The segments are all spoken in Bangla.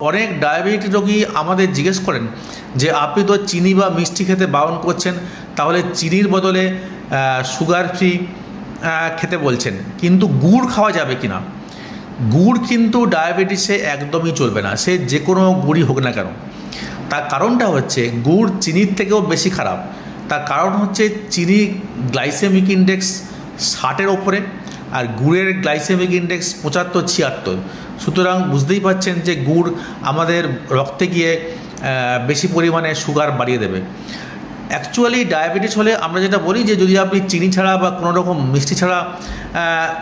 অনেক ডায়াবেটিস রোগী আমাদের জিজ্ঞেস করেন যে আপনি তো চিনি বা মিষ্টি খেতে বারণ করছেন, তাহলে চিনির বদলে সুগার ফ্রি খেতে বলছেন, কিন্তু গুড় খাওয়া যাবে কি না? গুড় কিন্তু ডায়াবেটিসে একদমই চলবে না, সে যে কোনো গুড়ই হোক না কেন। তার কারণটা হচ্ছে গুড় চিনির থেকেও বেশি খারাপ। তার কারণ হচ্ছে চিনি গ্লাইসেমিক ইন্ডেক্স 60-এর ওপরে, আর গুড়ের গ্লাইসেমিক ইন্ডেক্স 75-76। সুতরাং বুঝতেই পারছেন যে গুড় আমাদের রক্তে গিয়ে বেশি পরিমাণে সুগার বাড়িয়ে দেবে। অ্যাকচুয়ালি ডায়াবেটিস হলে আমরা যেটা বলি যে যদি আপনি চিনি ছাড়া বা কোনো রকম মিষ্টি ছাড়া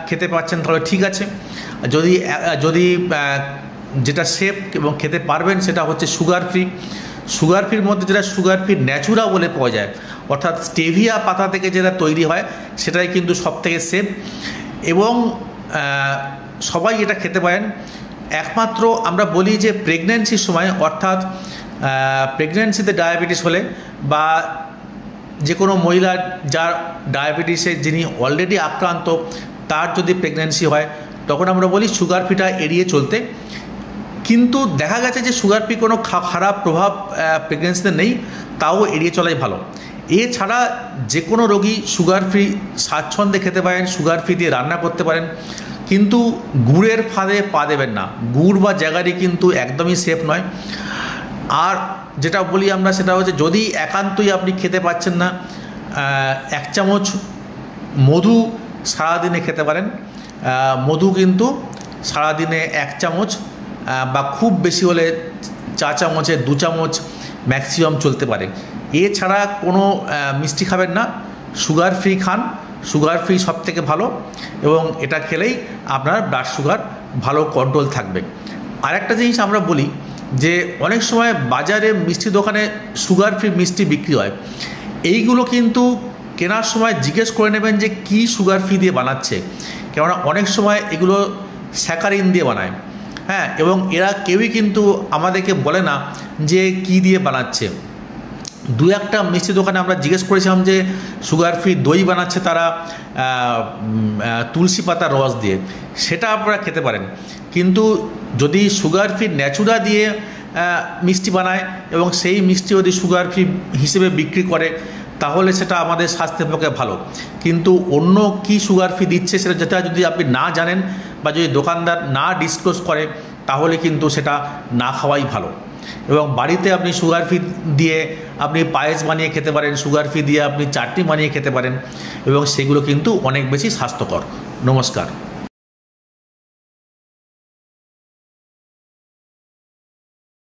খেতে পাচ্ছেন তাহলে ঠিক আছে। যদি যদি যেটা সেফ এবং খেতে পারবেন সেটা হচ্ছে সুগার ফ্রি। সুগার ফ্রির মধ্যে যেটা সুগার ফ্রি ন্যাচুরা বলে পাওয়া যায়, অর্থাৎ স্টেভিয়া পাতা থেকে যেটা তৈরি হয় সেটাই কিন্তু সবথেকে সেফ, এবং সবাই এটা খেতে পারেন। একমাত্র আমরা বলি যে প্রেগন্যান্সির সময়, অর্থাৎ প্রেগন্যান্সিতে ডায়াবেটিস হলে বা যে কোনো মহিলা যার ডায়াবেটিসে যিনি অলরেডি আক্রান্ত তার যদি প্রেগন্যান্সি হয় তখন আমরা বলি সুগার ফ্রিটা এড়িয়ে চলতে। কিন্তু দেখা গেছে যে সুগার ফ্রি কোনো খারাপ প্রভাব প্রেগন্যান্সিতে নেই, তাও এড়িয়ে চলাই ভালো। এছাড়া যে কোনো রোগী সুগার ফ্রি স্বাচ্ছন্দ্যে খেতে পারেন, সুগার ফ্রি দিয়ে রান্না করতে পারেন, কিন্তু গুড়ের ফাঁদে পা দেবেন না। গুড় বা জ্যাগারি কিন্তু একদমই সেফ নয়। আর যেটা বলি আমরা সেটা হচ্ছে যদি একান্তই আপনি খেতে পাচ্ছেন না, 1 চামচ মধু সারাদিনে খেতে পারেন। মধু কিন্তু সারাদিনে 1 চামচ বা খুব বেশি হলে 4 চামচে 2 চামচ ম্যাক্সিমাম চলতে পারে। এছাড়া কোনো মিষ্টি খাবেন না, সুগার ফ্রি খান। সুগার ফ্রি সব থেকে ভালো, এবং এটা খেলেই আপনার ব্লাড সুগার ভালো কন্ট্রোল থাকবে। আরেকটা জিনিস আমরা বলি যে অনেক সময় বাজারে মিষ্টি দোকানে সুগার ফ্রি মিষ্টি বিক্রি হয়, এইগুলো কিন্তু কেনার সময় জিজ্ঞেস করে নেবেন যে কি সুগার ফ্রি দিয়ে বানাচ্ছে, কেননা অনেক সময় এগুলো স্যাকারিন দিয়ে বানায়। হ্যাঁ, এবং এরা কেউই কিন্তু আমাদেরকে বলে না যে কি দিয়ে বানাচ্ছে। 2-1টা মিষ্টি দোকানে আমরা জিজ্ঞেস করেছিলাম যে সুগার ফ্রি দই বানাচ্ছে তারা তুলসী পাতার রস দিয়ে, সেটা আপনারা খেতে পারেন। কিন্তু যদি সুগার ফ্রি ন্যাচুরা দিয়ে মিষ্টি বানায় এবং সেই মিষ্টি যদি সুগার ফ্রি হিসেবে বিক্রি করে তাহলে সেটা আমাদের স্বাস্থ্যের পক্ষে ভালো। কিন্তু অন্য কি সুগার ফ্রি দিচ্ছে সেটা যেটা যদি আপনি না জানেন বা যদি দোকানদার না ডিসক্লোজ করে তাহলে কিন্তু সেটা না খাওয়াই ভালো। এবং বাড়িতে আপনি সুগার ফ্রি দিয়ে আপনি পায়েস বানিয়ে খেতে পারেন, সুগার ফ্রি দিয়ে আপনি চাটনি বানিয়ে খেতে পারেন, এবং সেগুলো কিন্তু অনেক বেশি স্বাস্থ্যকর। নমস্কার।